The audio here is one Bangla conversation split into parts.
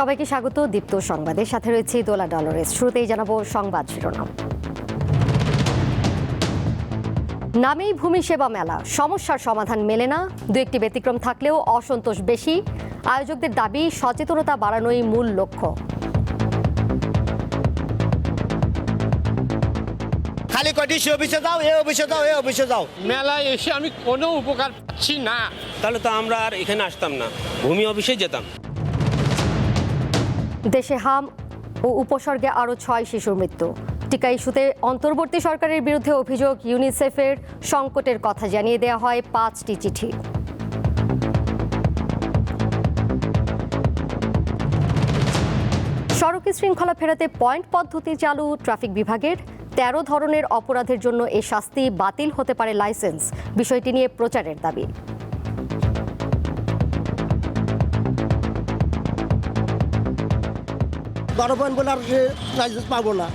সবাইকে স্বাগত দীপ্ত সংবাদের সাথে রয়েছে দোলা ডলরেস। শুরুতেই জানাবো সংবাদ শিরোনাম। নামেই ভূমি সেবা মেলা, সমস্যার সমাধান মেলে না। দু একটি ব্যতিক্রম থাকলেও অসন্তোষ বেশি। আয়োজকদের দাবি সচেতনতা বাড়ানোই মূল লক্ষ্য। খালি কটি সে অফিসে যাও, এ অফিসে যাও, এ অফিসে যাও। মেলায় এসে আমি কোনো উপকার পাচ্ছি না। তাহলে তো আমরা আর এখানে আসতাম না, ভূমি অফিসে যেতাম। দেশে হাম ও উপসর্গে আরও 6 শিশুর মৃত্যু। টিকা ইস্যুতে অন্তর্বর্তী সরকারের বিরুদ্ধে অভিযোগ ইউনিসেফের। সংকটের কথা জানিয়ে দেওয়া হয় 5টি চিঠি। সড়কে শৃঙ্খলা ফেরাতে পয়েন্ট পদ্ধতি চালু ট্রাফিক বিভাগের। 13 ধরনের অপরাধের জন্য এ শাস্তি বাতিল হতে পারে লাইসেন্স। বিষয়টি নিয়ে প্রচারের দাবি। পয়েন্ট বলে আর লাইসেন্স পাবো না,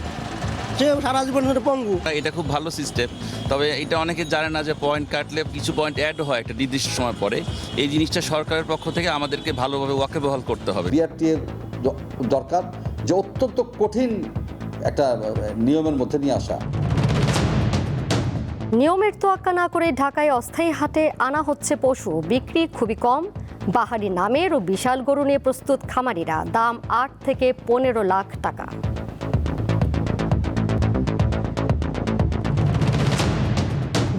সে সারা জীবন পঙ্গু। এটা খুব ভালো সিস্টেম, তবে এটা অনেকে জানে না যে পয়েন্ট কাটলে কিছু পয়েন্ট অ্যাড হয় একটা নির্দিষ্ট সময় পরে। এই জিনিসটা সরকারের পক্ষ থেকে আমাদেরকে ভালোভাবে ওয়াকিবহাল করতে হবে। বিআরটি এর দরকার যে অত্যন্ত কঠিন একটা নিয়মের মধ্যে নিয়ে আসা। নিয়মের তোয়াক্কা না করে ঢাকায় অস্থায়ী হাটে আনা হচ্ছে পশু, বিক্রি খুবই কম। বাহারি নামের ও বিশাল গরু নিয়ে প্রস্তুত খামারিরা। দাম 8 থেকে 15 লাখ টাকা।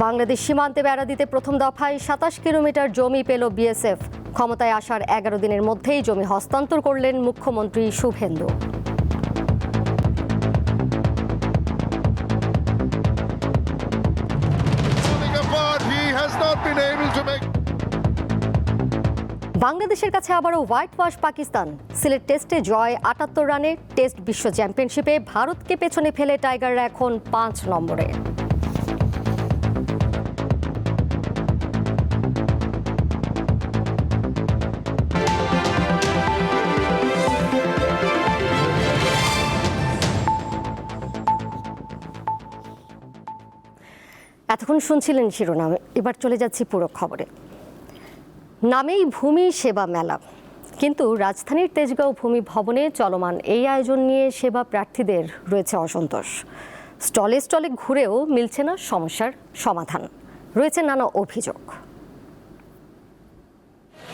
বাংলাদেশ সীমান্তে বেড়া দিতে প্রথম দফায় 27 কিলোমিটার জমি পেল বিএসএফ। ক্ষমতায় আসার 11 দিনের মধ্যেই জমি হস্তান্তর করলেন মুখ্যমন্ত্রী শুভেন্দু। বাংলাদেশের কাছে আবারও হোয়াইট ওয়াশ পাকিস্তান। সিলেট টেস্টে জয় 78 রানে। টেস্ট বিশ্ব চ্যাম্পিয়নশিপে ভারতকে পেছনে ফেলে টাইগাররা এখন 5 নম্বরে। এতক্ষণ শুনছিলেন শিরোনাম, এবার চলে যাচ্ছি পুরো খবরে। নামেই ভূমি সেবা মেলা, কিন্তু রাজধানীর তেজগাঁও ভূমি ভবনে চলমান এই আয়োজন নিয়ে সেবা প্রার্থীদের রয়েছে অসন্তোষ। স্টলে স্টলে ঘুরেও মিলছে না সমস্যার সমাধান, রয়েছে নানা অভিযোগ।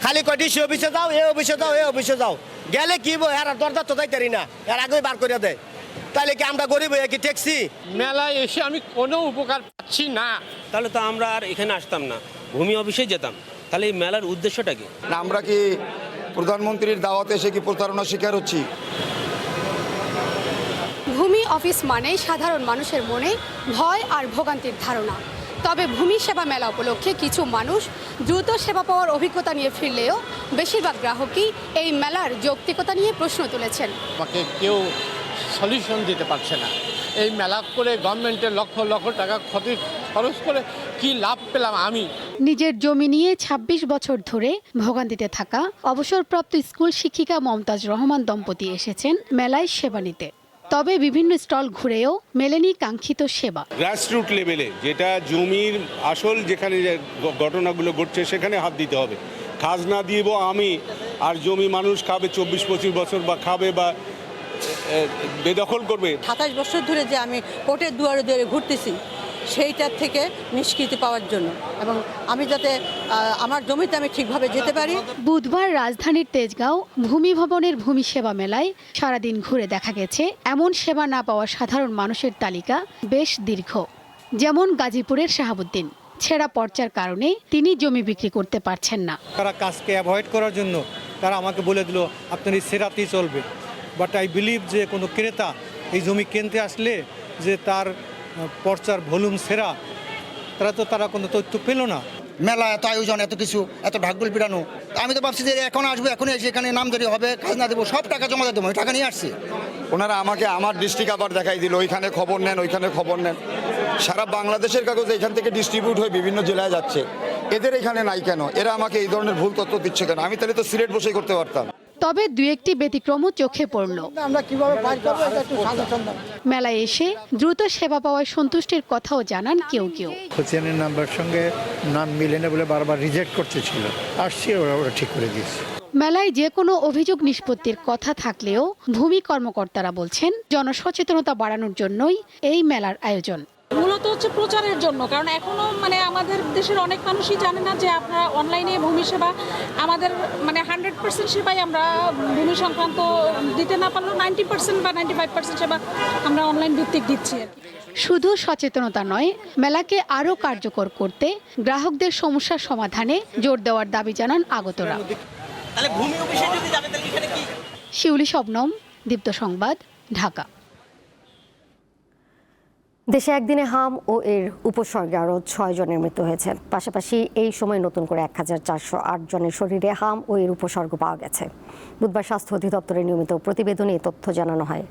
খালি কটি সে অফিসে যাও, এ অফিসে যাও, এ অফিসে যাও। গেলে কি বই আর দরজা তো যাইতারি না, এর আগেই বার করে দেয়। তাহলে কি আমরা গরিব হয়ে কি ট্যাক্সি? মেলায় এসে আমি কোনো উপকার পাচ্ছি না। তাহলে তো আমরা আর এখানে আসতাম না, ভূমি অফিসে যেতাম। তাহলে এই মেলার উদ্দেশ্যটা কি? আমরা কি প্রধানমন্ত্রীর দাওয়াতে এসে কি প্রতারণার শিকার হচ্ছি? ভূমি অফিস মানেই সাধারণ মানুষের মনে ভয় আর ভোগান্তির ধারণা। তবে ভূমি সেবা মেলা উপলক্ষে কিছু মানুষ দ্রুত সেবা পাওয়ার অভিজ্ঞতা নিয়ে ফিরলেও বেশিরভাগ গ্রাহকই এই মেলার যৌক্তিকতা নিয়ে প্রশ্ন তুলেছেন। আমাকে কেউ সলিউশন দিতে পারছে না। এই মেলা করে গভর্নমেন্টের লক্ষ লক্ষ টাকা ক্ষতি খরচ করে কি লাভ পেলাম আমি? নিজের জমি নিয়ে ২৬ বছর ধরে ভোগান্তিতে থাকা অবসরপ্রাপ্ত স্কুল শিক্ষিকা মমতাজ রহমান দম্পতি এসেছেন মেলায় সেবা নিতে। তবে বিভিন্ন স্টল ঘুরেও মেলেনি কাঙ্ক্ষিত সেবা। গ্রাসরুট লেভেলে যেটা জমির আসল যেখানে ঘটনাগুলো ঘটছে সেখানে হাত দিতে হবে। খাজনা দিব আমি, আর জমি মানুষ খাবে ২৪-২৫ বছর বা খাবে বা বেদখল করবে। ২৭ বছর ধরে যে আমি কোর্টের দুয়ারে দুয়ারে ঘুরতেছি, সেইটার থেকে নিষ্কৃতি পাওয়ার জন্য এবং আমি যাতে আমার জমিতে আমি ঠিকভাবে যেতে পারি। বুধবার রাজধানীর তেজগাঁও ভূমি ভবনের ভূমি সেবা মেলায় সারাদিন ঘুরে দেখা গেছে এমন সেবা না পাওয়া সাধারণ মানুষের তালিকা বেশ দীর্ঘ। যেমন গাজীপুরের শাহাবুদ্দিন, ছেঁড়া পর্চার কারণে তিনি জমি বিক্রি করতে পারছেন না। তারা কাজকে অ্যাভয়েড করার জন্য তারা আমাকে বলে দিল আপনার এই সেরাতেই চলবে। বাট আই বিলিভ যে কোনো ক্রেতা এই জমি কিনতে আসলে যে তার পর্চার ভলিউম সেরা, তারা কোনো তথ্য পেল না। মেলা এত আয়োজন, এত কিছু, এত ঢাকঢোল পিটানো, আমি তো ভাবছি যে এখন আসবো, এখন এসে এখানে নামজারি হবে, খাজনা দেবো, সব টাকা জমা দেবো, টাকা নিয়ে আসছি। ওনারা আমাকে আমার ডিস্ট্রিক্ট আবার দেখাই দিল, ওইখানে খবর নেন, ওইখানে খবর নেন। সারা বাংলাদেশের কাগজ এখান থেকে ডিস্ট্রিবিউট হয়ে বিভিন্ন জেলায় যাচ্ছে, এদের এখানে নাই কেন? এরা আমাকে এই ধরনের ভুল তথ্য দিচ্ছে কেন? আমি তাহলে তো সিলেট বসেই করতে পারতাম। তবে দু একটি ব্যতিক্রমও চোখে পড়ল। মেলায় এসে দ্রুত সেবা পাওয়ায় সন্তুষ্টির কথাও জানান কেউ কেউ। খতিয়ানের নাম্বার সঙ্গে নাম মিলে না বলে বারবার রিজেক্ট করতেছিল, আসছি ওরা ঠিক করে দিয়েছে। মেলায় যে কোনো অভিযোগ নিষ্পত্তির কথা থাকলেও ভূমি কর্মকর্তারা বলছেন জনসচেতনতা বাড়ানোর জন্যই এই মেলার আয়োজন। মূলত হচ্ছে প্রচারের জন্য, কারণ এখনো আমাদের দেশের অনেক মানুষই জানে না যে আপনারা অনলাইনে ভূমি সেবা আমাদের 100% সেবাই আমরা ভূমি সংক্রান্ত দিতে না পারলেও 90% বা 95% সেবা আমরা অনলাইন ভিত্তিক দিচ্ছি। শুধু সচেতনতা নয়, মেলাকে আরও কার্যকর করতে গ্রাহকদের সমস্যার সমাধানে জোর দেওয়ার দাবি জানান আগতরা। শিউলি শবনম, দীপ্ত সংবাদ, ঢাকা। দেশে একদিনে হাম ও এর উপসর্গে আরও 6 জনের মৃত্যু হয়েছে। পাশাপাশি এই সময় নতুন করে 1408 জনের শরীরে হাম ও এর উপসর্গ পাওয়া গেছে। বুধবার স্বাস্থ্য অধিদপ্তরের নিয়মিত প্রতিবেদনে এই তথ্য জানানো হয়।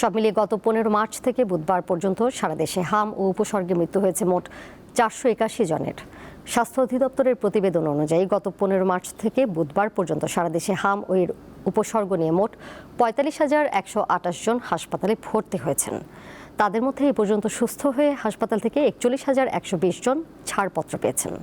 সব মিলিয়ে গত 15 মার্চ থেকে বুধবার পর্যন্ত সারা দেশে হাম ও উপসর্গে মৃত্যু হয়েছে মোট 481 জনের। স্বাস্থ্য অধিদপ্তরের প্রতিবেদন অনুযায়ী গত 15 মার্চ থেকে বুধবার পর্যন্ত সারা দেশে হাম ও এর উপসর্গ নিয়ে মোট 45,128 জন হাসপাতালে ভর্তি হয়েছেন। তাদের মধ্যে এই পর্যন্ত সুস্থ হয়ে হাসপাতাল থেকে 41,120 জন ছাড়পত্র পেয়েছেন।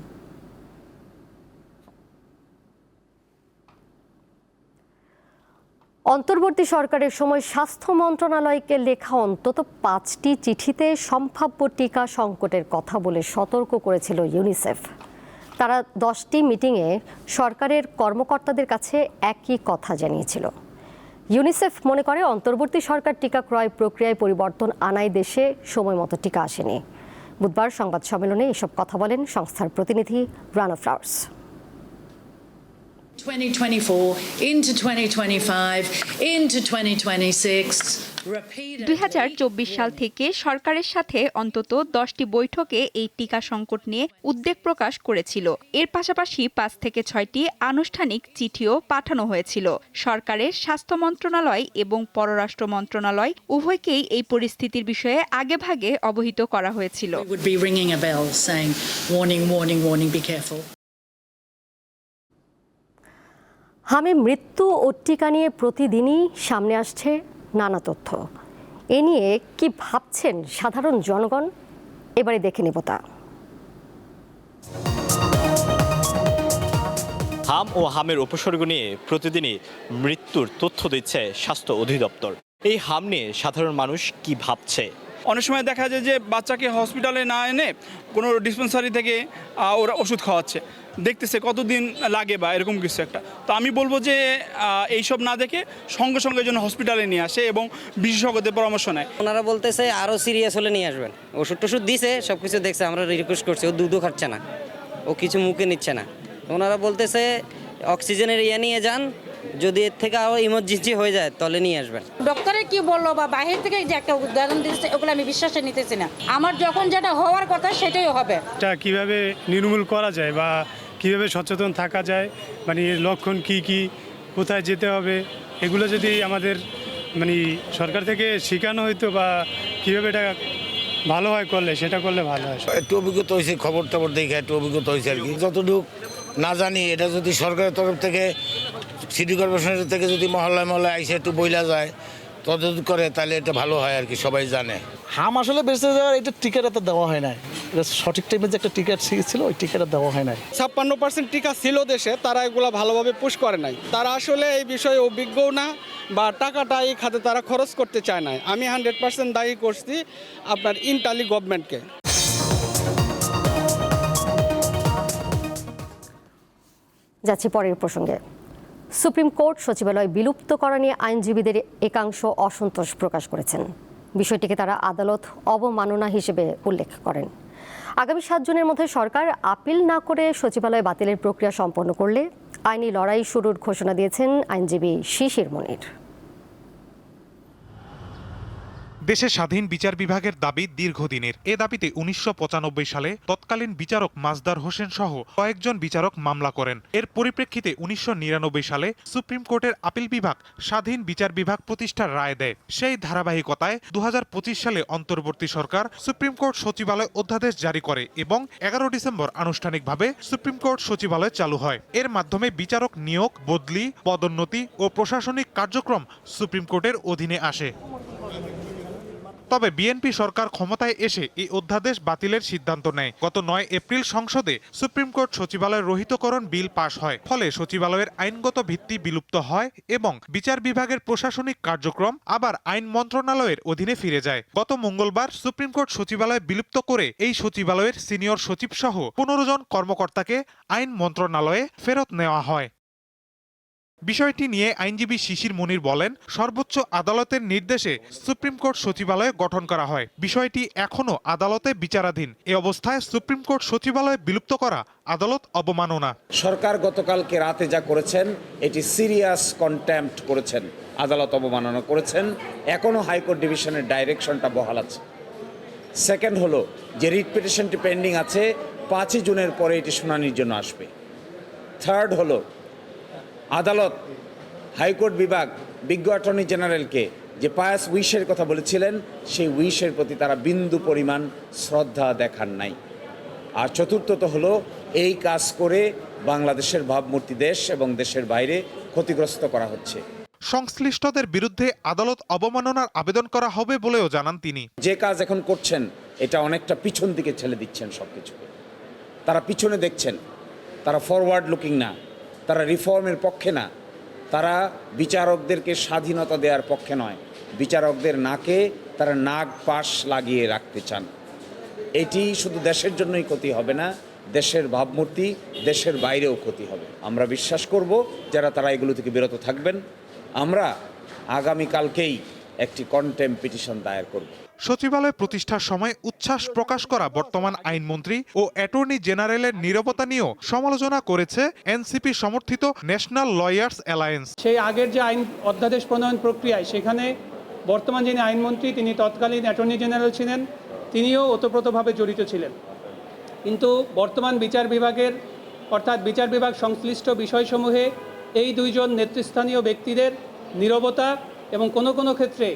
অন্তর্বর্তী সরকারের সময় স্বাস্থ্য মন্ত্রণালয়কে লেখা অন্তত 5টি চিঠিতে সম্ভাব্য টিকা সংকটের কথা বলে সতর্ক করেছিল ইউনিসেফ। তারা 10টি মিটিংয়ে সরকারের কর্মকর্তাদের কাছে একই কথা জানিয়েছিল। ইউনিসেফ মনে করে অন্তর্বর্তী সরকার টিকা ক্রয় প্রক্রিয়ায় পরিবর্তন আনায় দেশে সময় মতো টিকা আসেনি। বুধবার সংবাদ সম্মেলনে এসব কথা বলেন সংস্থার প্রতিনিধি রানা ফ্লাওয়ার্স। 2024 into 2025 into 2026 2024 সাল থেকে সরকারের সাথে অন্তত 10টি বৈঠকে এই টিকা সংকট নিয়ে উদ্বেগ প্রকাশ করেছিল। এর পাশাপাশি 5 থেকে 6টি আনুষ্ঠানিক চিঠিও পাঠানো হয়েছিল। সরকারের স্বাস্থ্য মন্ত্রণালয় এবং পররাষ্ট্র মন্ত্রণালয় উভয়কেই এই পরিস্থিতির বিষয়ে আগেভাগে অবহিত করা হয়েছিল। হামে মৃত্যু ও টিকা নিয়ে প্রতিদিনই সামনে আসছে নানা তথ্য। এ নিয়ে কি ভাবছেন সাধারণ জনগণ, এবারে দেখে নেব তা। হাম ও হামের উপসর্গ নিয়ে প্রতিদিনই মৃত্যুর তথ্য দিচ্ছে স্বাস্থ্য অধিদপ্তর। এই হাম নিয়ে সাধারণ মানুষ কি ভাবছে? অনেক সময় দেখা যায় যে বাচ্চাকে হসপিটালে না এনে কোনো ডিসপেন্সারি থেকে ওরা ওষুধ খাওয়াচ্ছে, দেখতেছে কতদিন লাগে বা এরকম কিছু একটা। তো আমি বলবো যে এইসব না দেখে সঙ্গে সঙ্গে যেন হসপিটালে নিয়ে আসে এবং বিশেষজ্ঞদের পরামর্শ নেয়। ওনারা বলতেছে আরও সিরিয়াস হলে নিয়ে আসবেন। ওষুধ টষুধ দিছে, সব কিছু দেখছে, আমরা রিকোয়েস্ট করছি, ও দুধও খাচ্ছে না, ও কিছু মুখে নিচ্ছে না। ওনারা বলতেছে অক্সিজেনের ইয়ে নিয়ে যান, যদি এর থেকে আরও ইমার্জেন্সি হয়ে যায় তাহলে নিয়ে আসবেন। ডক্টরে কি বললো বা বাইরে থেকে যে একটা উদাহরণ দিচ্ছে, ওগুলো আমি বিশ্বাসে নিতেছি না। আমার যখন যেটা হওয়ার কথা সেটাই হবে। এটা কিভাবে নির্মূল করা যায় বা কিভাবে সচেতন থাকা যায়, মানে এর লক্ষণ কি কি, কোথায় যেতে হবে, এগুলো যদি আমাদের সরকার থেকে শেখানো হইতো বা কিভাবে এটা ভালো হয় করলে, সেটা করলে ভালো হয়। একটু অভিজ্ঞতা হয়েছে, খবর টবর দেখে একটু অভিজ্ঞতা হয়েছে আর কি। যতটুকু না জানি, এটা যদি সরকারের তরফ থেকে, সিটি কর্পোরেশনের থেকে যদি মহল্লায় মহল্লায় আইসে একটু বইলা যায়, তদন্ত করে, তাহলে এটা ভালো হয় আর কি, সবাই জানে। হাম আসলে বেঁচে যাওয়ার এটা টিকাটা তো দেওয়া হয় নাই, সঠিক টাইমে যে একটা টিকা ছিল ওই টিকাটা দেওয়া হয় নাই। 56% টিকা ছিল দেশে, তারা এগুলো ভালোভাবে পুশ করে নাই। তারা আসলে এই বিষয়ে অভিজ্ঞও না বা টাকাটা এই খাতে তারা খরচ করতে চায় না। আমি 100% দায়ী করছি আপনার ইন্টালি গভর্নমেন্টকে। যাচ্ছি পরের প্রসঙ্গে। সুপ্রিম কোর্ট সচিবালয় বিলুপ্ত করা নিয়ে আইনজীবীদের একাংশ অসন্তোষ প্রকাশ করেছেন। বিষয়টিকে তারা আদালত অবমাননা হিসেবে উল্লেখ করেন। আগামী 7 জুনের মধ্যে সরকার আপিল না করে সচিবালয় বাতিলের প্রক্রিয়া সম্পন্ন করলে আইনি লড়াই শুরুর ঘোষণা দিয়েছেন আইনজীবী শিশির মনির। দেশে স্বাধীন বিচার বিভাগের দাবি দীর্ঘদিনের। এ দাবিতে 1995 সালে তৎকালীন বিচারক মাজদার হোসেন সহ কয়েকজন বিচারক মামলা করেন। এর পরিপ্রেক্ষিতে 1999 সালে সুপ্রিম কোর্টের আপিল বিভাগ স্বাধীন বিচার বিভাগ প্রতিষ্ঠার রায় দেয়। সেই ধারাবাহিকতায় 2025 সালে অন্তর্বর্তী সরকার সুপ্রিম কোর্ট সচিবালয় অধ্যাদেশ জারি করে এবং 11 ডিসেম্বর আনুষ্ঠানিকভাবে সুপ্রিম কোর্ট সচিবালয় চালু হয়। এর মাধ্যমে বিচারক নিয়োগ, বদলি, পদোন্নতি ও প্রশাসনিক কার্যক্রম সুপ্রিম কোর্টের অধীনে আসে। তবে বিএনপি সরকার ক্ষমতায় এসে এই অধ্যাদেশ বাতিলের সিদ্ধান্ত নেয়। গত 9 এপ্রিল সংসদে সুপ্রিম কোর্ট সচিবালয়ের রহিতকরণ বিল পাশ হয়। ফলে সচিবালয়ের আইনগত ভিত্তি বিলুপ্ত হয় এবং বিচার বিভাগের প্রশাসনিক কার্যক্রম আবার আইন মন্ত্রণালয়ের অধীনে ফিরে যায়। গত মঙ্গলবার সুপ্রিম কোর্ট সচিবালয় বিলুপ্ত করে এই সচিবালয়ের সিনিয়র সচিব সহ 15 জন কর্মকর্তাকে আইন মন্ত্রণালয়ে ফেরত নেওয়া হয়। বিষয়টি নিয়ে আইনজীবী শিশির মুনির বলেন, সর্বোচ্চ আদালতের নির্দেশে সুপ্রিম কোর্ট সচিবালয় গঠন করা হয়। বিষয়টি এখনো আদালতে বিচারাধীন। এ অবস্থায় সুপ্রিম কোর্ট সচিবালয় বিলুপ্ত করা আদালত অবমাননা। সরকার গতকালকে রাতে যা করেছেন এটি সিরিয়াস কন্টেম্প্ট করেছেন, আদালত অবমাননা করেছেন। এখনো হাইকোর্ট ডিভিশনের ডাইরেকশনটা বহাল আছে। সেকেন্ড হলো যে রিট পিটিশনটি পেন্ডিং আছে, 5ই জুনের পরে এটি শুনানির জন্য আসবে। থার্ড হলো আদালত হাইকোর্ট বিভাগ বিজ্ঞ অ্যাটর্নি জেনারেলকে যে পায়াস উইশের কথা বলেছিলেন সেই উইশের প্রতি তারা বিন্দু পরিমাণ শ্রদ্ধা দেখান নাই। আর চতুর্থত হলো এই কাজ করে বাংলাদেশের ভাবমূর্তি দেশ এবং দেশের বাইরে ক্ষতিগ্রস্ত করা হচ্ছে। সংশ্লিষ্টদের বিরুদ্ধে আদালত অবমাননার আবেদন করা হবে বলেও জানান তিনি। যে কাজ এখন করছেন এটা অনেকটা পিছন দিকে ঠেলে দিচ্ছেন সবকিছুকে। তারা পিছনে দেখছেন, তারা ফরওয়ার্ড লুকিং না, তারা রিফর্মের পক্ষে না, তারা বিচারকদেরকে স্বাধীনতা দেওয়ার পক্ষে নয়, বিচারকদের নাকে তারা নাক পাশ লাগিয়ে রাখতে চান। এটি শুধু দেশের জন্যই ক্ষতি হবে না, দেশের ভাবমূর্তি দেশের বাইরেও ক্ষতি হবে। আমরা বিশ্বাস করব যারা তারা এগুলো থেকে বিরত থাকবেন। আমরা আগামীকালকেই একটি কন্টেম্প্ট পিটিশন দায়ের করব। সচিবালয় প্রতিষ্ঠার সময় উচ্ছ্বাস প্রকাশ করা বর্তমান আইনমন্ত্রী ও অ্যাটর্নি জেনারেলের নীরবতা নিয়েও সমালোচনা করেছে এনসিপি সমর্থিত ন্যাশনাল লয়ার্স অ্যালায়েন্স। সেই আগের যে আইন অধ্যাদেশ প্রণয়ন প্রক্রিয়ায় সেখানে বর্তমান যিনি আইনমন্ত্রী তিনি তৎকালীন অ্যাটর্নি জেনারেল ছিলেন, তিনিও ওতপ্রোতভাবে জড়িত ছিলেন। কিন্তু বর্তমান বিচার বিভাগের অর্থাৎ বিচার বিভাগ সংশ্লিষ্ট বিষয়সমূহে এই দুইজন নেতৃস্থানীয় ব্যক্তিদের নীরবতা এবং কোনো কোনো ক্ষেত্রে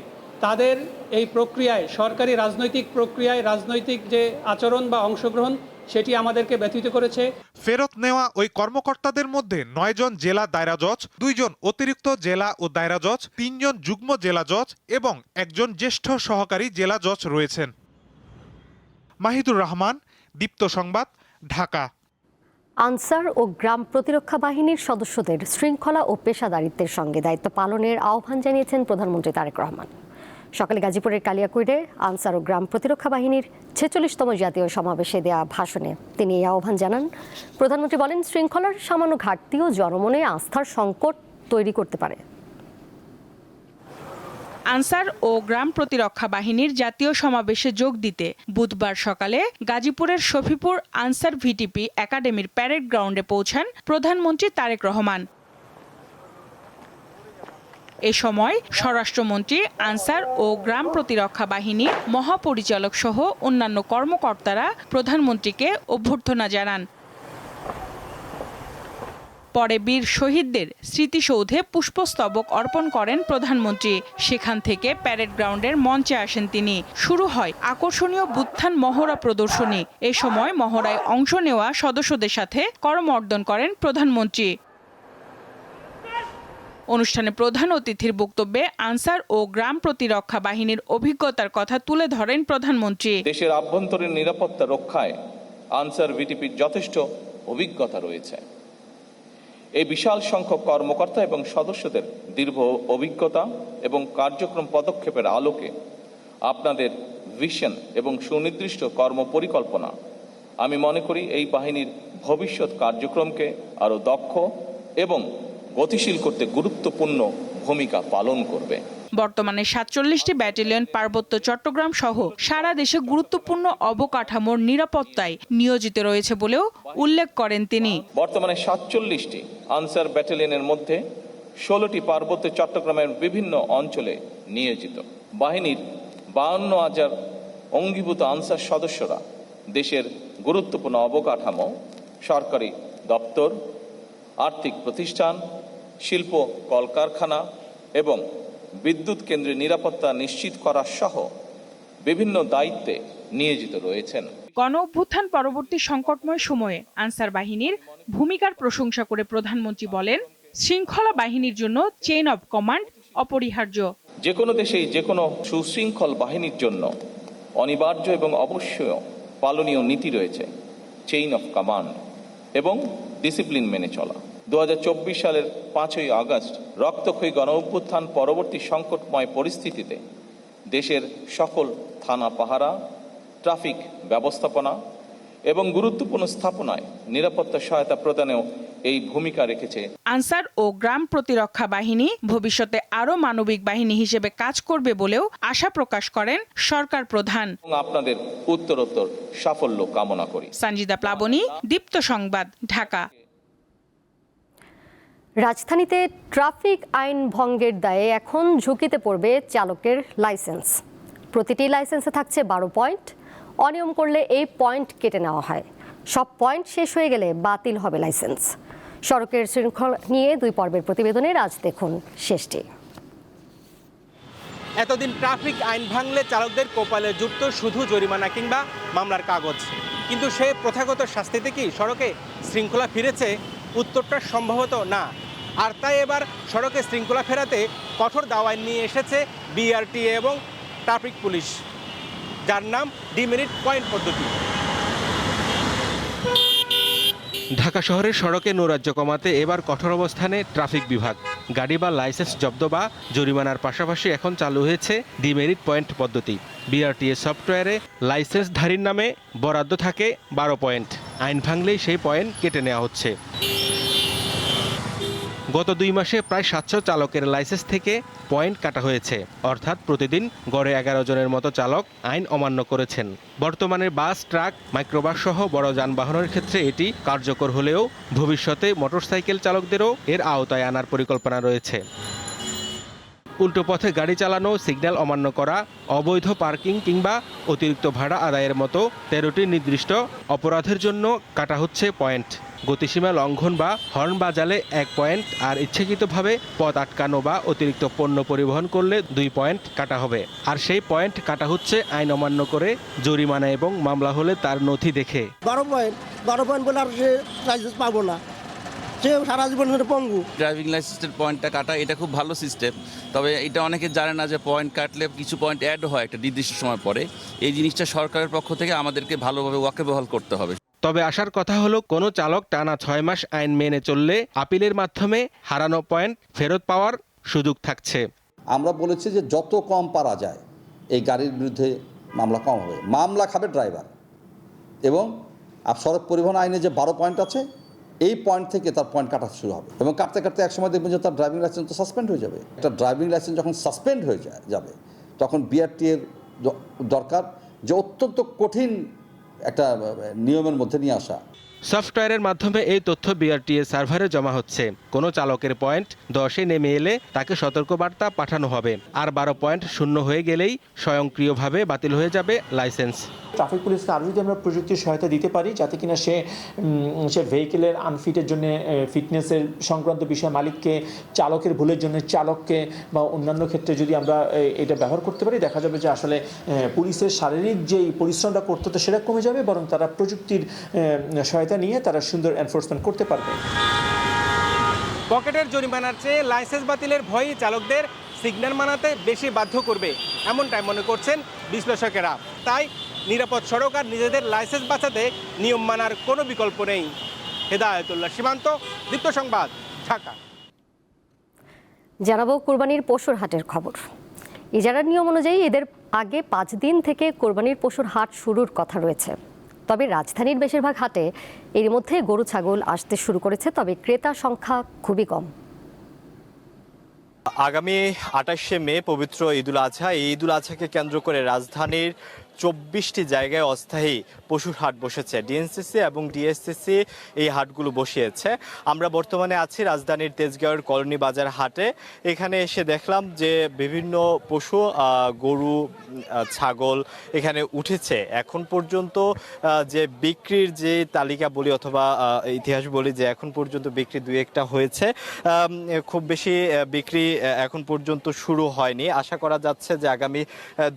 তাদের এই প্রক্রিয়ায় সরকারি রাজনৈতিক প্রক্রিয়ায় রাজনৈতিক যে আচরণ বা অংশগ্রহণ সেটি আমাদেরকে ব্যথিত করেছে। ফেরত নেওয়া ওই কর্মকর্তাদের মধ্যে 9 জন জেলা দায়রা জজ, 2 জন অতিরিক্ত জেলা ও দায়রা জজ, 3 জন যুগ্ম জেলা জজ এবং 1 জন জ্যেষ্ঠ সহকারী জেলা জজ রয়েছেন। মাহিদুর রহমান, দীপ্ত সংবাদ, ঢাকা। আনসার ও গ্রাম প্রতিরক্ষা বাহিনীর সদস্যদের শৃঙ্খলা ও পেশাদারিত্বের সঙ্গে দায়িত্ব পালনের আহ্বান জানিয়েছেন প্রধানমন্ত্রী তারেক রহমান। সকালে গাজীপুরের কালিয়াকৈরে আনসার ও গ্রাম প্রতিরক্ষা বাহিনীর 46তম জাতীয় সমাবেশে দেয়া ভাষণে তিনি এই আহ্বান জানান। প্রধানমন্ত্রী বলেন, শৃঙ্খলার সামান্য ঘাটতিও জনমনে আস্থার সংকট তৈরি করতে পারে। আনসার ও গ্রাম প্রতিরক্ষা বাহিনীর জাতীয় সমাবেশে যোগ দিতে বুধবার সকালে গাজীপুরের শফিপুর আনসার ভিটিপি একাডেমির প্যারেড গ্রাউন্ডে পৌঁছান প্রধানমন্ত্রী তারেক রহমান। এ সময় স্বরাষ্ট্রমন্ত্রী, আনসার ও গ্রাম প্রতিরক্ষা বাহিনীর মহাপরিচালক সহ অন্যান্য কর্মকর্তারা প্রধানমন্ত্রীকে অভ্যর্থনা জানান। পরে বীর শহীদদের স্মৃতিসৌধে পুষ্পস্তবক অর্পণ করেন প্রধানমন্ত্রী। সেখান থেকে প্যারেড গ্রাউন্ডের মঞ্চে আসেন তিনি। শুরু হয় আকর্ষণীয় বুত্থান মহড়া প্রদর্শনী। এ সময় মহড়ায় অংশ নেওয়া সদস্যদের সাথে করমর্দন করেন প্রধানমন্ত্রী। অনুষ্ঠানে প্রধান অতিথির বক্তব্যে আনসার ও গ্রাম প্রতিরক্ষা বাহিনীর অভিজ্ঞতার কথা তুলে ধরেন প্রধানমন্ত্রী। দেশের আভ্যন্তরীণ নিরাপত্তা রক্ষায় আনসার ভিটিপির যথেষ্ট অভিজ্ঞতা রয়েছে। এই বিশাল সংখ্যক কর্মকর্তা এবং সদস্যদের দীর্ঘ অভিজ্ঞতা এবং কার্যক্রম পদক্ষেপের আলোকে আপনাদের ভিশন এবং সুনির্দিষ্ট কর্মপরিকল্পনা আমি মনে করি এই বাহিনীর ভবিষ্যৎ কার্যক্রমকে আরও দক্ষ এবং গতিশীল করতে গুরুত্বপূর্ণ ভূমিকা পালন করবে। বর্তমানে 47টি ব্যাটালিয়ন পার্বত্য চট্টগ্রাম সহ সারা দেশে গুরুত্বপূর্ণ অবকাঠামোর নিরাপত্তায় নিয়োজিত রয়েছে বলেও উল্লেখ করেন তিনি। বর্তমানে 47টি আনসার ব্যাটালিয়নের মধ্যে 16টি পার্বত্য চট্টগ্রামের বিভিন্ন অঞ্চলে নিয়োজিত। বাহিনীর 52,000 অঙ্গীভূত আনসার সদস্যরা দেশের গুরুত্বপূর্ণ অবকাঠামো, সরকারি দপ্তর, আর্থিক প্রতিষ্ঠান, শিল্প কলকারখানা এবং বিদ্যুৎ কেন্দ্রের নিরাপত্তা নিশ্চিত করা সহ বিভিন্ন দায়িত্বে নিয়োজিত রয়েছেন। গণ অভ্যুত্থান পরবর্তী সংকটময় সময়ে আনসার বাহিনীর ভূমিকার প্রশংসা করে প্রধানমন্ত্রী বলেন, শৃঙ্খলা বাহিনীর জন্য চেইন অব কমান্ড অপরিহার্য। যে কোনো দেশেই যে কোনো সুশৃঙ্খল বাহিনীর জন্য অনিবার্য এবং অবশ্যই পালনীয় নীতি রয়েছে, চেইন অফ কমান্ড এবং ডিসিপ্লিন মেনে চলা। 2024 সালের 5ই আগস্ট রক্তক্ষয়ী গণ অভ্যুত্থান পরবর্তী সংকটময় পরিস্থিতিতে দেশের সকল থানা পাহারা, ট্রাফিক ব্যবস্থাপনা এবং গুরুত্বপূর্ণ স্থাপনায় নিরাপত্তা সহায়তা প্রদানেও এই ভূমিকা রেখেছে। আনসার ও গ্রাম প্রতিরক্ষা বাহিনী ভবিষ্যতে আরও মানবিক বাহিনী হিসেবে কাজ করবে বলেও আশা প্রকাশ করেন সরকার প্রধান। আপনাদের উত্তরোত্তর সাফল্য কামনা করি। সঞ্জিদা প্লাবনী, দীপ্ত সংবাদ, ঢাকা। রাজধানীতে ট্রাফিক আইন ভঙ্গের দায়ে এখন ঝুঁকিতে পড়বে চালকের লাইসেন্স। প্রতিটি লাইসেন্সে থাকছে 12 পয়েন্ট। অনিয়ম করলে এই পয়েন্ট কেটে নেওয়া হয়। সব পয়েন্ট শেষ হয়ে গেলে বাতিল হবে লাইসেন্স। সড়কের শৃঙ্খলা নিয়ে 2 পর্বের প্রতিবেদনের আজ দেখুন শেষটি। এতদিন ট্রাফিক আইন ভাঙলে চালকদের কপালে জুটত শুধু জরিমানা কিংবা মামলার কাগজ, কিন্তু সে প্রথাগত শাস্তিতে কি সড়কে শৃঙ্খলা ফিরেছে? উত্তরটা সম্ভবত না। আর তাই এবার সড়কে শৃঙ্খলা ফেরাতে কঠোর দাওয়াই নিয়ে এসেছে বিআরটিএ এবং ট্রাফিক পুলিশ, যার নাম ডিমেরিট পয়েন্ট পদ্ধতি। ঢাকা শহরের সড়কে নৈরাজ্য কমাতে এবার কঠোর অবস্থানে ট্রাফিক বিভাগ। গাড়ি বা লাইসেন্স জব্দ বা জরিমানার পাশাপাশি এখন চালু হয়েছে ডিমেরিট পয়েন্ট পদ্ধতি। বিআরটিএ সফটওয়্যারে লাইসেন্সধারীর নামে বরাদ্দ থাকে 12 পয়েন্ট। আইন ভাঙলেই সেই পয়েন্ট কেটে নেওয়া হচ্ছে। গত 2 মাসে প্রায় 700 চালকের লাইসেন্স থেকে পয়েন্ট কাটা হয়েছে, অর্থাৎ প্রতিদিন গড়ে 11 জনের মতো চালক আইন অমান্য করেছেন। বর্তমানে বাস, ট্রাক, মাইক্রোবাস সহ বড় যানবাহনের ক্ষেত্রে এটি কার্যকর হলেও ভবিষ্যতে মোটরসাইকেল চালকদেরও এর আওতায় আনার পরিকল্পনা রয়েছে। উল্টো পথে গাড়ি চালানো, সিগন্যাল অমান্য করা, অবৈধ পার্কিং কিংবা অতিরিক্ত ভাড়া আদায়ের মতো 13টি নির্দিষ্ট অপরাধের জন্য কাটা হচ্ছে পয়েন্ট। গতিসীমা লঙ্ঘন বা হর্ন বাজালে 1 পয়েন্ট, আর ইচ্ছাকৃতভাবে পথ আটকানো বা অতিরিক্ত পণ্য পরিবহন করলে 2 পয়েন্ট কাটা হবে। আর সেই পয়েন্ট কাটা হচ্ছে আইন অমান্য করে, জরিমানা এবং মামলা হলে তার নথি দেখে। 12 পয়েন্ট বলে আর সে লাইসেন্স পাবো না, সে সারা জীবন ধরে পঙ্গু। ড্রাইভিং লাইসেন্সের পয়েন্টটা কাটা এটা খুব ভালো সিস্টেম, তবে এটা অনেকে জানে না যে পয়েন্ট কাটলে কিছু পয়েন্ট অ্যাড হয় একটা নির্দিষ্ট সময় পরে। এই জিনিসটা সরকারের পক্ষ থেকে আমাদেরকে ভালোভাবে ওয়াকিবহাল করতে হবে। তবে আসার কথা হলো, কোনো চালক টানা 6 মাস আইন মেনে চললে আপিলের মাধ্যমে হারানো পয়েন্ট ফেরত পাওয়ার সুযোগ থাকছে। আমরা বলেছি যে যত কম পারা যায় এই গাড়ির বিরুদ্ধে মামলা কম হবে। মামলা খাবে ড্রাইভার, এবং সড়ক পরিবহন আইনে যে 12 পয়েন্ট আছে এই পয়েন্ট থেকে তার পয়েন্ট কাটা শুরু হবে, এবং কাটতে কাটতে একসময় দেখবেন যে তার ড্রাইভিং লাইসেন্স তো সাসপেন্ড হয়ে যাবে। একটা ড্রাইভিং লাইসেন্স যখন সাসপেন্ড হয়ে যাবে তখন বিআরটিএর দরকার যে অত্যন্ত কঠিন একটা নিয়মের মধ্যে নিয়ে আসা। সফটওয়্যারের মাধ্যমে এই তথ্য বিআরটিএ সার্ভারে জমা হচ্ছে। কোনো চালকের পয়েন্ট 10-এ নেমে এলে তাকে সতর্কবার্তা পাঠানো হবে, আর 12 পয়েন্ট শূন্য হয়ে গেলেই স্বয়ংক্রিয়ভাবে বাতিল হয়ে যাবে লাইসেন্স। ট্রাফিক পুলিশকে আরও যদি আমরা প্রযুক্তির সহায়তা দিতে পারি, যাতে কিনা সে ভেহিকেলের আনফিটের জন্য ফিটনেসের সংক্রান্ত বিষয় মালিককে, চালকের ভুলের জন্য চালককে বা অন্যান্য ক্ষেত্রে যদি আমরা এটা ব্যবহার করতে পারি, দেখা যাবে যে আসলে পুলিশের শারীরিক যেই পরিশ্রমটা করতে হতো সেটা কমে যাবে, বরং তারা প্রযুক্তির সহায়তা নিয়ে তারা সুন্দর এনফোর্সমেন্ট করতে পারবে। পকেটের জরিমানার চেয়ে লাইসেন্স বাতিলের ভয়ই চালকদের সিগন্যাল মানাতে বেশি বাধ্য করবে, এমনটাই মনে করছেন বিশ্লেষকেরা। তাই নিরাপদ সড়ক আর নিজেদের লাইসেন্স বাঁচাতে নিয়ম মানার কোনো বিকল্প নেই। হেদায়েতুল্লাহ সীমান্ত, দীপ্ত সংবাদ, ঢাকা। জানাবো কোরবানির পশুর হাটের খবর। ইজারার নিয়ম অনুযায়ী এদের আগে 5 দিন থেকে কোরবানির পশুর হাট শুরুর কথা রয়েছে। তবে রাজধানীর বেশিরভাগ হাটে এর মধ্যে গরু ছাগল আসতে শুরু করেছে, তবে ক্রেতার সংখ্যা খুবই কম। আগামী 28শে মে পবিত্র ঈদুল আজহা। এই ঈদুল আজহাকে কেন্দ্র করে রাজধানীর 24টি জায়গায় অস্থায়ী পশুর হাট বসেছে। ডিএনসিসি এবং ডিএসসিসি এই হাটগুলো বসিয়েছে। আমরা বর্তমানে আছি রাজধানীর তেজগাঁওয়ের কলোনি বাজার হাটে। এখানে এসে দেখলাম যে বিভিন্ন পশু, গরু, ছাগল এখানে উঠেছে। এখন পর্যন্ত যে বিক্রির যে তালিকা বলি অথবা ইতিহাস বলি, যে এখন পর্যন্ত বিক্রি 2-1টা হয়েছে, খুব বেশি বিক্রি এখন পর্যন্ত শুরু হয়নি। আশা করা যাচ্ছে যে আগামী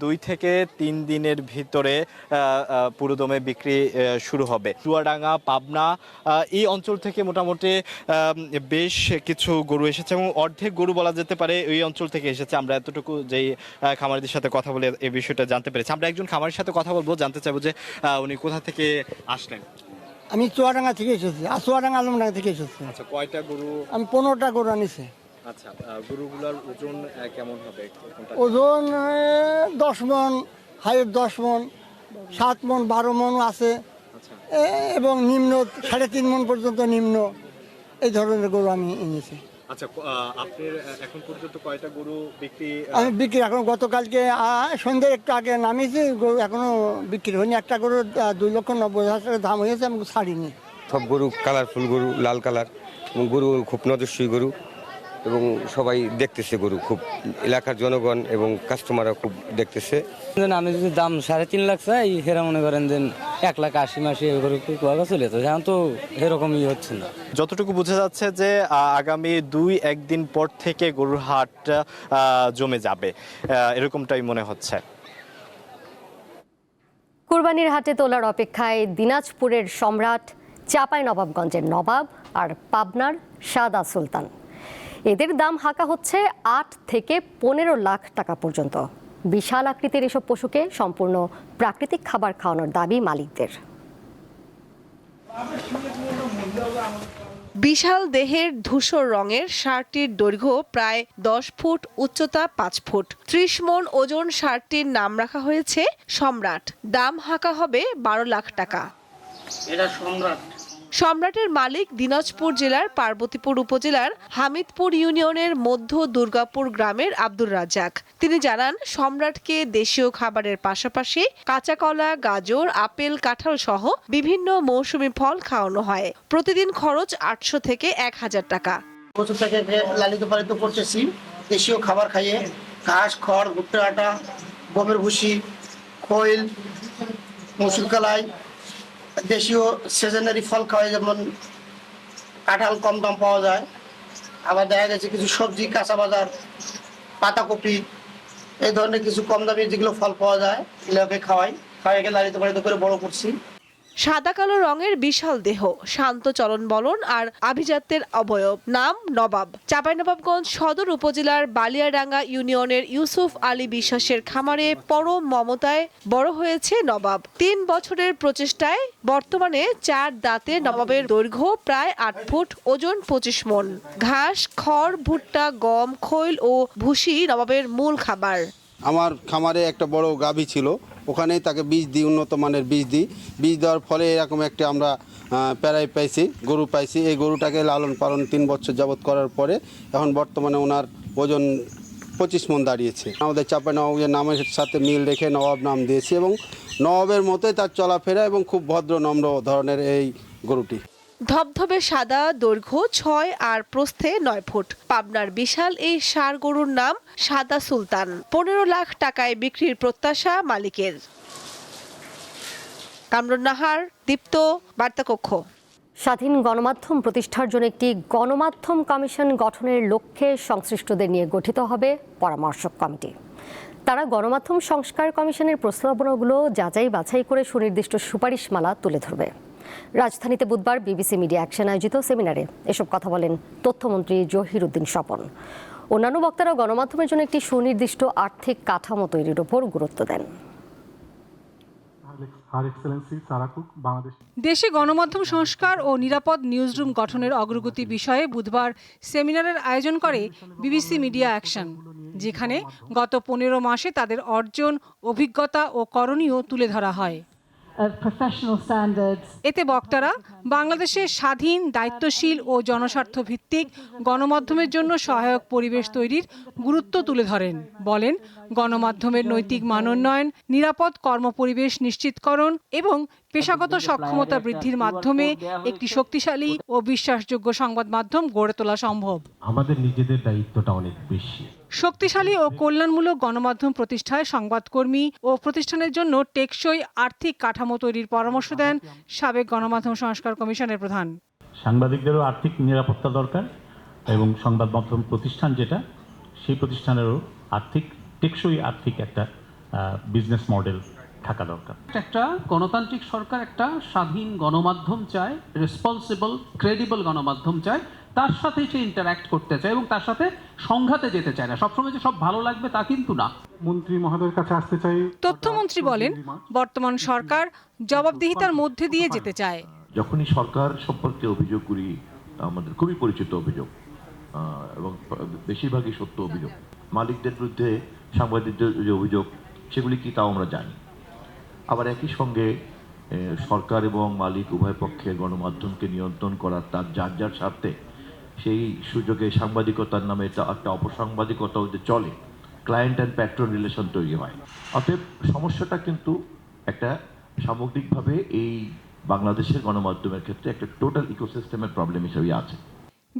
2 থেকে 3 দিনের ভিতরে পুরোদমে বিক্রি শুরু হবে। চুয়াডাঙ্গা, পাবনা এই অঞ্চল থেকে মোটামুটি বেশ কিছু গরু এসেছে এবং অর্ধেক গরু বলা যেতে পারে এই অঞ্চল থেকে এসেছে। আমরা এতটুকু যেই খামারিদের সাথে কথা বলে এই বিষয়টা জানতে পেরেছি। আমরা একজন খামারের সাথে কথা বলবো, জানতে চাইবো যে উনি কোথা থেকে আসলেন। আমি চুয়াডাঙ্গা থেকে এসেছি, আর চুয়াডাঙ্গা আলমডাঙ্গা থেকে এসেছি। আচ্ছা, কয়টা গরু? আমি 15টা গরু আনিছি। আচ্ছা, গরুগুলোর ওজন কেমন হবে? ওজন 10 মন, হাইট 10 মন, 7 মন, 12 মন আছে এবং নিম্ন 3.5 মন পর্যন্ত নিম্ন এই ধরনের গরু আমি এনেছি। আচ্ছা, আপনি এখন পর্যন্ত কয়টা গরু বিক্রি? আমি বিক্রি এখন গতকালকে সন্ধ্যে একটু আগে নামিয়েছি, গরু এখনো বিক্রি হয়নি। একটা গরু 2,90,000 টাকা দাম হয়েছে, আমি ছাড়িনি। সব গরু কালারফুল গরু, লাল কালার, এবং গরু খুব নজস্বী গরু এবং সবাই দেখতেছে গরু, খুব এলাকার জনগণ এবং কাস্টমাররা খুব দেখতেছে। আমি যদি দাম 3.5 লাখ চাই, সেরা মনে করেন যে 1,80,000 মাসে গরু চলে যেত, এখন তো এরকমই হচ্ছে না। যতটুকু বোঝা যাচ্ছে যে আগামী 2-1 দিন পর থেকে গরুর হাট জমে যাবে, এরকমটাই মনে হচ্ছে। কুরবানির হাটে তোলার অপেক্ষায় দিনাজপুরের সম্রাট, চাঁপাইনবাবগঞ্জের নবাব আর পাবনার সাদা সুলতান। এদের দাম হাঁকা হচ্ছে 8 থেকে 15 লাখ টাকা পর্যন্ত। বিশাল আকৃতির এসব পশুকে সম্পূর্ণ প্রাকৃতিক খাবার খাওয়ানোর দাবি মালিকদের। বিশাল দেহের ধূসর রঙের ষাঁড়টির দৈর্ঘ্য প্রায় 10 ফুট, উচ্চতা 5 ফুট, 30 মণ ওজন ষাঁড়টির নাম রাখা হয়েছে সম্রাট। দাম হাঁকা হবে 12 লাখ টাকা। এটা সম্রাট। সম্রাটের মালিক দিনাজপুর জেলার পার্বতীপুর উপজেলার হামিদপুর ইউনিয়নের মধ্য দুর্গাপুর গ্রামের আব্দুর রাজ্জাক। তিনি জানান, সম্রাটকে দেশীয় খাবারের পাশাপাশি কাঁচা কলা, গাজর, আপেল, কাঁঠাল সহ বিভিন্ন মৌসুমী ফল খাওয়ানো হয়। প্রতিদিন খরচ 800 থেকে 1000 টাকা। বছর থেকে লালিত পালিত করতেছি দেশীয় খাবার খাইয়ে, ঘাস, খড়, ভুট্টার আটা, গমের ভুসি, খৈল, মসুর কালাই, দেশীয় সিজনারি ফল খাওয়াই, যেমন কাঁঠাল কম দাম পাওয়া যায়। আবার দেখা গেছে কিছু সবজি, কাঁচা বাজার, পাতাকপি, এই ধরনের কিছু কম দামি যেগুলো ফল পাওয়া যায় এগুলোকে খাওয়াই লালিত পালিত করে বড় করছি। সাদা কালো রঙের বিশাল দেহ, শান্ত চলন বলন আর আভিজাত্যের অবয়ব। নাম নবাব। চাঁপাইনবাবগঞ্জ সদর উপজেলার বালিয়াডাঙ্গা ইউনিয়নের ইউসুফ আলী বিশ্বাসের খামারে পরম মমতায় বড় হয়েছে নবাব। 3 বছরের প্রচেষ্টায় বর্তমানে 4 দাঁতে নবাবের দৈর্ঘ্য প্রায় 8 ফুট, ওজন 25 মণ। ঘাস, খড়, ভুট্টা, গম, খৈল ও ভুসি নবাবের মূল খাবার। আমার খামারে একটা বড় গাভী ছিল, ওখানেই তাকে বীজ দিই, উন্নত মানের বীজ দিই। বীজ দেওয়ার ফলে এরকম একটা আমরা প্যারাই পাইছি, গরু পাইছি। এই গরুটাকে লালন পালন 3 বছর যাবৎ করার পরে এখন বর্তমানে ওনার ওজন 25 মণ দাঁড়িয়েছে। আমাদের চাঁপাইনবাবগঞ্জের নামের সাথে মিল রেখে নবাব নাম দিয়েছি এবং নবাবের মতোই তার চলাফেরা এবং খুব ভদ্র নম্র ধরনের এই গরুটি। ধবধবে সাদা, দৈর্ঘ্য 6 আর প্রস্থে 9 ফুট। পাবনার বিশাল এই ষাঁড় গরুর নাম সাদা সুলতান। 15 লাখ টাকায় বিক্রির প্রত্যাশা মালিকের। কামরুন নাহার, দীপ্ত, বার্তাকক্ষ। স্বাধীন গণমাধ্যম প্রতিষ্ঠার জন্য একটি গণমাধ্যম কমিশন গঠনের লক্ষ্যে সংশ্লিষ্টদের নিয়ে গঠিত হবে পরামর্শক কমিটি। তারা গণমাধ্যম সংস্কার কমিশনের প্রস্তাবনাগুলো যাচাই বাছাই করে সুনির্দিষ্ট সুপারিশমালা তুলে ধরবে। রাজধানীতে বুধবার বিবিসি মিডিয়া অ্যাকশন আয়োজিত সেমিনারে এসব কথা বলেন তথ্যমন্ত্রী জহিরুদ্দিন স্বপন। অন্যান্য বক্তারা গণমাধ্যমের জন্য একটি সুনির্দিষ্ট আর্থিক কাঠামো তৈরির উপর গুরুত্ব দেন। দেশে গণমাধ্যম সংস্কার ও নিরাপদ নিউজরুম গঠনের অগ্রগতি বিষয়ে বুধবার সেমিনারের আয়োজন করে বিবিসি মিডিয়া অ্যাকশন, যেখানে গত 15 মাসে তাদের অর্জন, অভিজ্ঞতা ও করণীয় তুলে ধরা হয়। এতে বক্তারা বাংলাদেশের স্বাধীন, দায়িত্বশীল ও জনস্বার্থ ভিত্তিক গণমাধ্যমের জন্য সহায়ক পরিবেশ তৈরির গুরুত্ব তুলে ধরেন। বলেন, গণমাধ্যমের নৈতিক মানোন্নয়ন, নিরাপদ কর্মপরিবেশ নিশ্চিতকরণ এবং পেশাগত সক্ষমতা বৃদ্ধির মাধ্যমে একটি শক্তিশালী ও বিশ্বাসযোগ্য সংবাদ মাধ্যম গড়ে তোলা সম্ভব। আমাদের নিজেদের দায়িত্বটা অনেক বেশি। শক্তিশালী ও কল্যাণমূলক গণমাধ্যম প্রতিষ্ঠায় সংবাদকর্মী ও প্রতিষ্ঠানের জন্য টেকসই আর্থিক কাঠামো তৈরির পরামর্শ দেন সাবেক গণমাধ্যম সংস্কার কমিশনের প্রধান। সাংবাদিকদেরও আর্থিক নিরাপত্তা দরকার এবং সংবাদ মাধ্যম প্রতিষ্ঠান যেটা, সেই প্রতিষ্ঠানেরও টেকসই আর্থিক একটা বিজনেস মডেল থাকা দরকার। একটা গণতান্ত্রিক সরকার একটা স্বাধীন গণমাধ্যম চায়, রেসপন্সিবল ক্রেডিবল গণমাধ্যম চায়, তার সাথে সে ইন্টারঅ্যাক্ট করতে চায় এবং তার সাথে সংঘাতে যেতে চায় না। সবসময় যে সব ভালো লাগবে তা কিন্তু না। মন্ত্রী মহোদয়ের কাছে আসতে চাই। তথ্যমন্ত্রী বলেন, বর্তমান সরকার জবাবদিহিতার মধ্যে দিয়ে যেতে চায়। যখনই সরকার সম্পর্কে অভিযোগগুলি আমাদের খুবই পরিচিত অভিযোগ এবং বেশিরভাগই সত্য অভিযোগ। মালিকদের বিরুদ্ধে সাংবাদিকদের যে অভিযোগ সেগুলি কি তাও আমরা জানি। আবার একই সঙ্গে সরকার এবং মালিক উভয় পক্ষের গণমাধ্যমকে নিয়ন্ত্রণ করার তার যার যার স্বার্থে সেই সুযোগে সাংবাদিকতার নামে একটা অপসাংবাদিকতাও যে চলে, ক্লায়েন্ট অ্যান্ড প্যাট্রন রিলেশন তৈরি হয়। অতএব সমস্যাটা কিন্তু একটা সামগ্রিকভাবে এই বাংলাদেশের গণমাধ্যমের ক্ষেত্রে একটা টোটাল ইকোসিস্টেমের প্রবলেম হিসেবে আছে।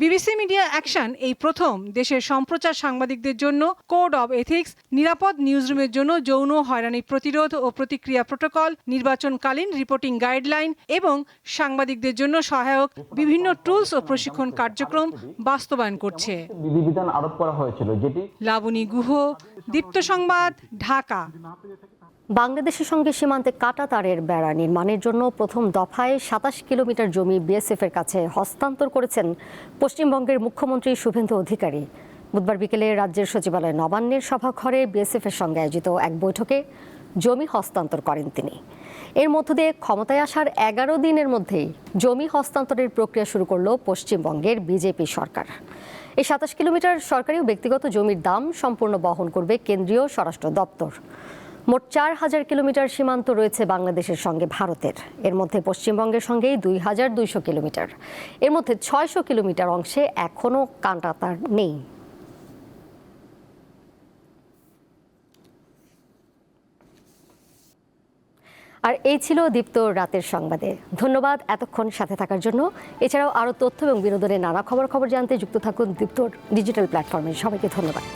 বিবিসি মিডিয়া অ্যাকশন এই প্রথম দেশের সম্প্রচার সাংবাদিকদের জন্য কোড অব এথিক্স, নিরাপদ নিউজরুমের জন্য যৌন হয়রানি প্রতিরোধ ও প্রতিক্রিয়া প্রোটোকল, নির্বাচনকালীন রিপোর্টিং গাইডলাইন এবং সাংবাদিকদের জন্য সহায়ক বিভিন্ন টুলস ও প্রশিক্ষণ কার্যক্রম বাস্তবায়ন করছে। বিধিবিধান আরোপ করা হয়েছিল যেটি। লাবণী গুহ, দীপ্ত সংবাদ, ঢাকা। বাংলাদেশের সঙ্গে সীমান্তে কাঁটাতারের বেড়া নির্মাণের জন্য প্রথম দফায় ২৭ কিলোমিটার জমি বিএসএফের কাছে হস্তান্তর করেছেন পশ্চিমবঙ্গের মুখ্যমন্ত্রী শুভেন্দু অধিকারী। বুধবার বিকেলে রাজ্যের সচিবালয় নবান্নের সভাঘরে বিএসএফের সঙ্গে আয়োজিত এক বৈঠকে জমি হস্তান্তর করেন তিনি। এর মধ্য দিয়ে ক্ষমতায় আসার ১১ দিনের মধ্যেই জমি হস্তান্তরের প্রক্রিয়া শুরু করল পশ্চিমবঙ্গের বিজেপি সরকার। এই ২৭ কিলোমিটার সরকারি ও ব্যক্তিগত জমির দাম সম্পূর্ণ বহন করবে কেন্দ্রীয় স্বরাষ্ট্র দপ্তর। মোট ৪,০০০ কিলোমিটার সীমান্ত রয়েছে বাংলাদেশের সঙ্গে ভারতের। এর মধ্যে পশ্চিমবঙ্গের সঙ্গেই ২,২০০ কিলোমিটার। এর মধ্যে ৬০০ কিলোমিটার অংশে এখনও কাঁটাতার নেই। আর এই ছিল দীপ্ত রাতের সংবাদে। ধন্যবাদ এতক্ষণ সাথে থাকার জন্য। এছাড়াও আরও তথ্য এবং বিনোদনের নানা খবর জানতে যুক্ত থাকুন দীপ্তর ডিজিটাল প্ল্যাটফর্মে। সবাইকে ধন্যবাদ।